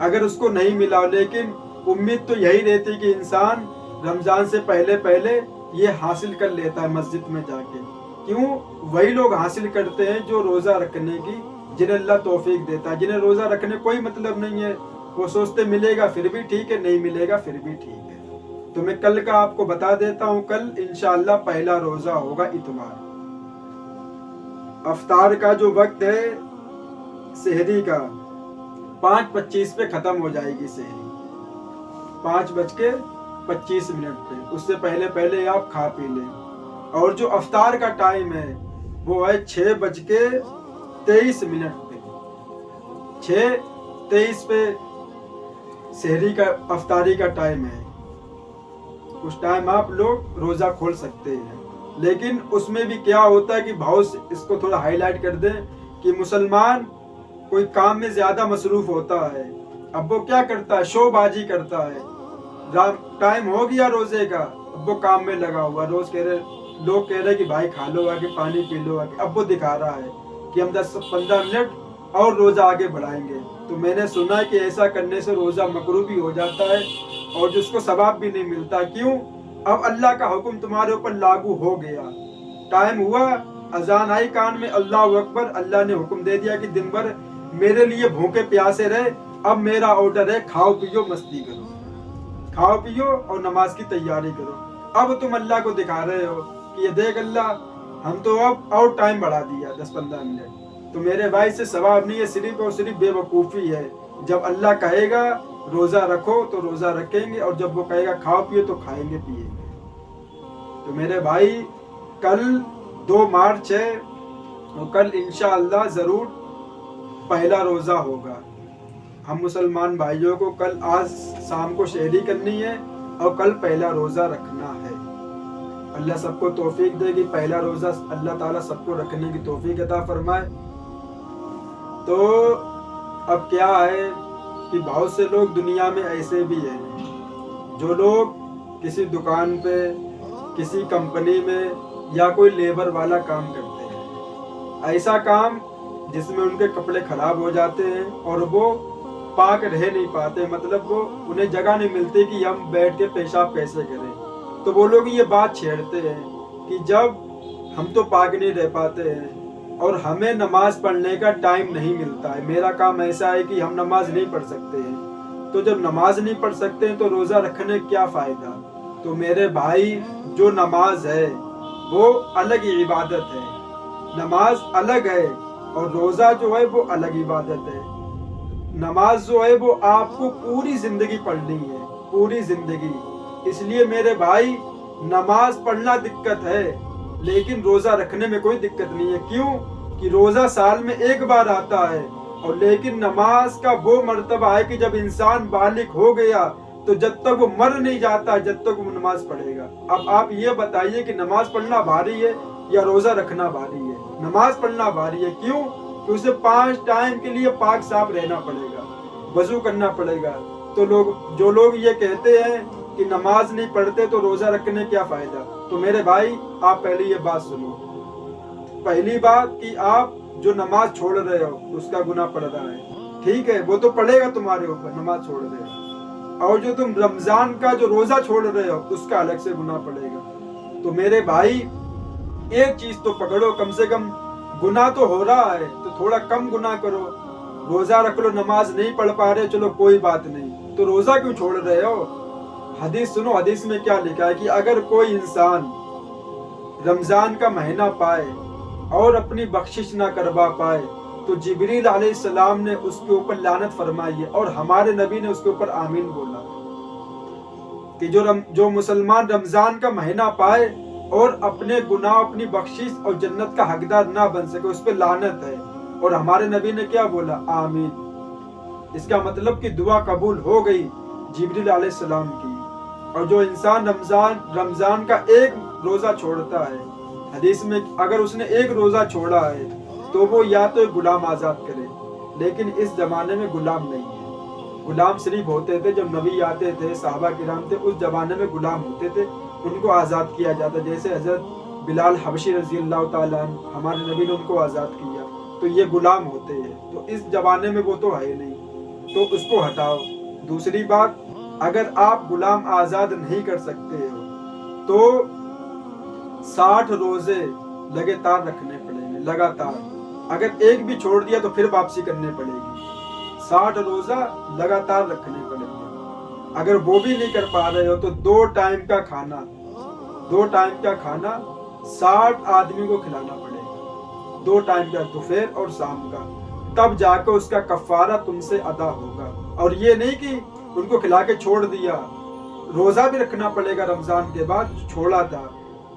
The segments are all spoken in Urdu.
اگر اس کو نہیں ملا، لیکن امید تو یہی رہتی کہ انسان رمضان سے پہلے پہلے یہ حاصل کر لیتا ہے مسجد میں جا کے۔ کیوں؟ وہی لوگ حاصل کرتے ہیں جو روزہ رکھنے کی جنہیں اللہ توفیق دیتا ہے، جنہیں روزہ رکھنے کوئی مطلب نہیں ہے، وہ سوچتے ملے گا پھر بھی ٹھیک ہے، نہیں ملے گا پھر بھی ٹھیک ہے۔ تو میں کل کا آپ کو بتا دیتا ہوں، کل انشاءاللہ پہلا روزہ ہوگا اتوار۔ افطار کا جو وقت ہے سحری کا 5:25 پہ ختم ہو جائے گی سحری، 5:25 پہ، اس سے پہلے پہلے آپ کھا پی لیں۔ اور جو افطار کا ٹائم ہے وہ ہے 6:23 پہ، 6:23 پہ سحری کا افطاری کا ٹائم ہے۔ اس ٹائم آپ لوگ روزہ کھول سکتے ہیں، لیکن اس میں بھی کیا ہوتا ہے کہ بہت اس کو تھوڑا ہائی لائٹ کر دیں کہ مسلمان کوئی کام میں زیادہ مصروف ہوتا ہے، اب وہ کیا کرتا ہے، شو بازی کرتا ہے، ٹائم ہو گیا روزے کا، اب وہ کام میں لگا ہوا، لوگ کہہ رہے کہ بھائی کھا لو آگے، پانی پی لو آگے، اب وہ دکھا رہا ہے کہ ہم 10-15 منٹ اور روزہ آگے بڑھائیں گے۔ تو میں نے سنا ہے کہ ایسا کرنے سے روزہ مکروہ بھی ہو جاتا ہے اور جس کو ثواب بھی نہیں ملتا۔ کیوں؟ اب اللہ کا حکم تمہارے اوپر لاگو ہو گیا، ٹائم ہوا، اذان آئی کان میں، اللہ اکبر، اللہ نے حکم دے دیا کہ دن بھر میرے لیے بھوکے پیاسے رہے، اب میرا آرڈر ہے کھاؤ پیو مستی کرو، کھاؤ پیو اور نماز کی تیاری کرو۔ اب تم اللہ کو دکھا رہے ہو کہ یہ دیکھ اللہ، ہم تو اب اور ٹائم بڑھا دیا 10-15 منٹ۔ تو میرے بھائی سے ثواب نہیں ہے، صرف اور صرف بے وقوفی ہے۔ جب اللہ کہے گا روزہ رکھو تو روزہ رکھیں گے، اور جب وہ کہے گا کھاؤ پیو تو کھائیں گے پیئیں گے۔ تو میرے بھائی کل 2 مارچ ہے، اور کل انشاءاللہ ضرور پہلا روزہ ہوگا۔ ہم مسلمان بھائیوں کو کل آج شام کو سحری کرنی ہے اور کل پہلا روزہ رکھنا ہے۔ اللہ سب کو توفیق دے گی، پہلا روزہ اللہ تعالیٰ سب کو رکھنے کی توفیق عطا فرمائے۔ تو اب کیا ہے کہ بہت سے لوگ دنیا میں ایسے بھی ہیں جو لوگ کسی دکان پہ، کسی کمپنی میں یا کوئی لیبر والا کام کرتے ہیں، ایسا کام جس میں ان کے کپڑے خراب ہو جاتے ہیں اور وہ پاک رہ نہیں پاتے، مطلب وہ انہیں جگہ نہیں ملتی کہ ہم بیٹھ کے پیشاب کیسے کریں۔ تو وہ لوگ یہ بات چھیڑتے ہیں کہ جب ہم تو پاک نہیں رہ پاتے ہیں اور ہمیں نماز پڑھنے کا ٹائم نہیں ملتا ہے، میرا کام ایسا ہے کہ ہم نماز نہیں پڑھ سکتے ہیں، تو جب نماز نہیں پڑھ سکتے ہیں تو روزہ رکھنے کیا فائدہ؟ تو میرے بھائی جو نماز ہے وہ الگ ہی عبادت ہے، نماز الگ ہے اور روزہ جو ہے وہ الگ عبادت ہے۔ نماز جو ہے وہ آپ کو پوری زندگی پڑھنی ہے، پوری زندگی۔ اس لیے میرے بھائی نماز پڑھنا دقت ہے لیکن روزہ رکھنے میں کوئی دقت نہیں ہے۔ کیوں؟ کہ روزہ سال میں ایک بار آتا ہے، اور لیکن نماز کا وہ مرتبہ ہے کہ جب انسان بالغ ہو گیا تو جب تک وہ مر نہیں جاتا جب تک وہ نماز پڑھے گا۔ اب آپ یہ بتائیے کہ نماز پڑھنا بھاری ہے یا روزہ رکھنا بھاری ہے؟ نماز پڑھنا بھاری ہے۔ کیوں؟ کہ اسے 5 ٹائم کے لیے پاک صاف رہنا پڑے گا، وضو کرنا پڑے گا۔ تو جو لوگ یہ کہتے ہیں کہ نماز نہیں پڑھتے تو روزہ رکھنے کیا فائدہ؟ تو میرے بھائی آپ پہلے یہ بات سنو۔ پہلی بات کہ آپ جو نماز چھوڑ رہے ہو اس کا گناہ پڑ رہا ہے، ٹھیک ہے، وہ تو پڑے گا تمہارے اوپر، نماز چھوڑ رہے ہو، اور جو تم رمضان کا جو روزہ چھوڑ رہے ہو اس کا الگ سے گناہ پڑے گا۔ تو میرے بھائی ایک چیز تو پکڑو، کم سے کم گناہ تو ہو رہا ہے تو تھوڑا کم گناہ کرو۔ روزہ رکھ لو، نماز نہیں پڑھ پا رہے، چلو کوئی بات نہیں، تو روزہ کیوں چھوڑ رہے ہو؟ حدیث سنو، حدیث میں کیا لکھا ہے کہ اگر کوئی انسان رمضان کا مہینہ پائے اور اپنی بخشش نہ کروا پائے تو جبریل علیہ السلام نے اس کے اوپر لعنت فرمائی ہے، اور ہمارے نبی نے اس کے اوپر آمین بولا کہ جو مسلمان رمضان کا مہینہ پائے اور اپنے گناہ، اپنی بخشش اور جنت کا حقدار نہ بن سکے اس پہ لعنت ہے، اور ہمارے نبی نے کیا بولا؟ آمین۔ اس کا مطلب کہ دعا قبول ہو گئی جبریل علیہ السلام کی۔ اور جو انسان رمضان کا ایک روزہ چھوڑتا ہے، حدیث میں اگر اس نے ایک روزہ چھوڑا ہے تو وہ یا تو غلام آزاد کرے، لیکن اس زمانے میں غلام نہیں ہے۔ غلام صرف ہوتے تھے جب نبی آتے تھے، صحابہ کرام تھے، اس زمانے میں غلام ہوتے تھے، ان کو آزاد کیا جاتا، جیسے حضرت بلال حبشی رضی اللہ تعالیٰ عنہ، ہمارے نبی نے ان کو آزاد کیا، تو یہ غلام ہوتے ہیں۔ تو اس زمانے میں وہ تو ہے نہیں، تو اس کو ہٹاؤ۔ دوسری بات، اگر آپ غلام آزاد نہیں کر سکتے ہو تو 60 روزے لگاتار رکھنے پڑیں گے، لگاتار۔ اگر ایک بھی چھوڑ دیا تو پھر واپسی کرنے پڑے گی۔ 60 روزہ لگاتار رکھنے پڑیں گے۔ اگر وہ بھی نہیں کر پا رہے ہو تو 2 ٹائم کا کھانا 60 آدمی کو کھلانا پڑے گا، 2 ٹائم کا، دوپہر اور شام کا، تب جا کے اس کا کفارہ تم سے ادا ہوگا۔ اور یہ نہیں کہ ان کو کھلا کے چھوڑ دیا، روزہ بھی رکھنا پڑے گا رمضان کے بعد، چھوڑا تھا،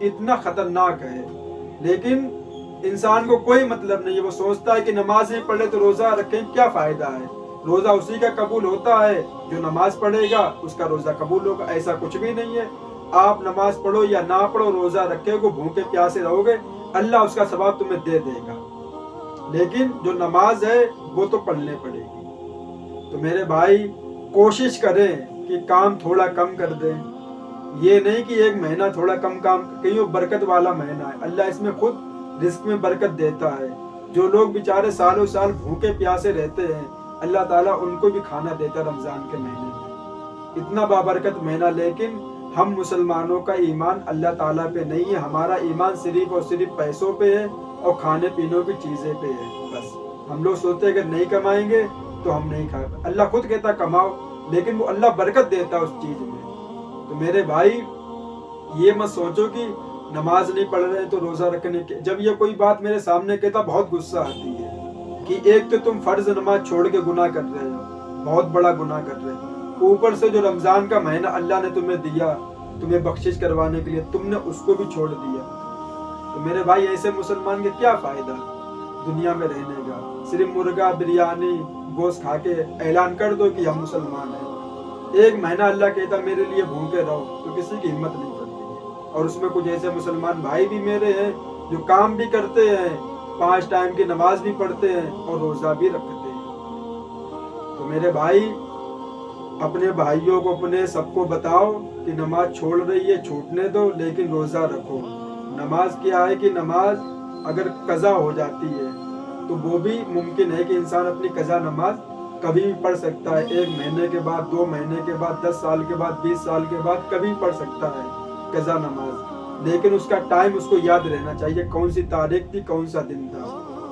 اتنا خطرناک ہے۔ لیکن انسان کو کوئی مطلب نہیں ہے، وہ سوچتا ہے کہ نماز نہیں پڑھے تو روزہ رکھیں کیا فائدہ ہے، روزہ اسی کا قبول ہوتا ہے جو نماز پڑھے گا اس کا روزہ قبول ہوگا۔ ایسا کچھ بھی نہیں ہے، آپ نماز پڑھو یا نہ پڑھو، روزہ رکھے کو بھوکے پیاسے رہو گے، اللہ اس کا ثواب تمہیں دے دے گا۔ لیکن جو نماز ہے وہ تو پڑھنے پڑے گی۔ تو میرے بھائی کوشش کریں کہ کام تھوڑا کم کر دیں، یہ نہیں کہ ایک مہینہ تھوڑا کم کام، کہیں وہ برکت والا مہینہ ہے، اللہ اس میں خود رزق میں برکت دیتا ہے۔ جو لوگ بیچارے سالوں سال بھوکے پیاسے رہتے ہیں اللہ تعالیٰ ان کو بھی کھانا دیتا ہے رمضان کے مہینے میں، اتنا بابرکت مہینہ۔ لیکن ہم مسلمانوں کا ایمان اللہ تعالیٰ پہ نہیں ہے، ہمارا ایمان صرف اور صرف پیسوں پہ ہے اور کھانے پینے کی چیزیں پہ ہے بس۔ ہم لوگ سوچتے ہیں اگر نہیں کمائیں گے تو ہم نہیں کھائیں، اللہ خود کہتا کماؤ، لیکن وہ اللہ برکت دیتا ہے اس چیز میں۔ تو میرے بھائی یہ مت سوچو کہ نماز نہیں پڑھ رہے ہیں تو روزہ رکھنے کے، جب یہ کوئی بات میرے سامنے کہتا بہت غصہ آتی ہے کہ ایک تو تم فرض نماز چھوڑ کے گناہ کر رہے ہو، بہت بڑا گناہ کر رہے ہو، اوپر سے جو رمضان کا مہینہ اللہ نے تمہیں دیا تمہیں بخشش کروانے کے لیے، تم نے اس کو بھی چھوڑ دیا۔ تو میرے بھائی ایسے مسلمان کے کیا فائدہ دنیا میں رہنے کا؟ صرف مرغا بریانی گوشت کھا کے اعلان کر دو کہ ہم مسلمان ہیں، ایک مہینہ اللہ کہتا میرے لیے بھوکے رہو تو کسی کی ہمت نہیں پڑتی ہے۔ اور اس میں کچھ ایسے مسلمان بھائی بھی میرے ہیں جو کام بھی کرتے ہیں، 5 ٹائم کی نماز بھی پڑھتے ہیں اور روزہ بھی رکھتے ہیں۔ تو میرے بھائی اپنے بھائیوں کو، اپنے سب کو بتاؤ کہ نماز چھوڑ رہی ہے چھوٹنے دو، لیکن روزہ رکھو۔ نماز کیا ہے کہ نماز اگر قضا ہو جاتی ہے تو وہ بھی ممکن ہے کہ انسان اپنی قضا نماز کبھی بھی پڑھ سکتا ہے، 1 مہینے کے بعد، 2 مہینے کے بعد، 10 سال کے بعد، 20 سال کے بعد، کبھی پڑھ سکتا ہے قضا نماز۔ لیکن اس کا ٹائم اس کو یاد رہنا چاہیے، کون سی تاریخ تھی، کون سا دن تھا،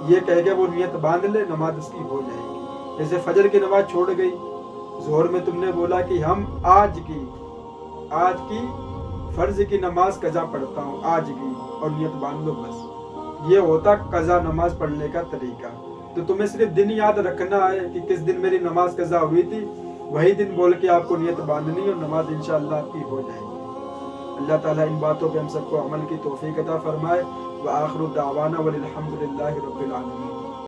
یہ کہہ کے وہ نیت باندھ لے، نماز اس کی ہو جائے گی۔ جیسے فجر کی نماز چھوڑ گئی، ظہر میں تم نے بولا کہ ہم آج کی فرض کی نماز قضا پڑھتا ہوں آج کی، اور نیت باندھ لو بس۔ یہ ہوتا قضا نماز پڑھنے کا طریقہ۔ تو تمہیں صرف دن یاد رکھنا ہے کہ کس دن میری نماز قضا ہوئی تھی، وہی دن بول کے آپ کو نیت باندھنی اور نماز انشاءاللہ آپ کی ہو جائے گی۔ اللہ تعالیٰ ان باتوں پہ ہم سب کو عمل کی توفیق عطا فرمائے۔ وآخر دعوانا وللحمد للہ رب العالمین۔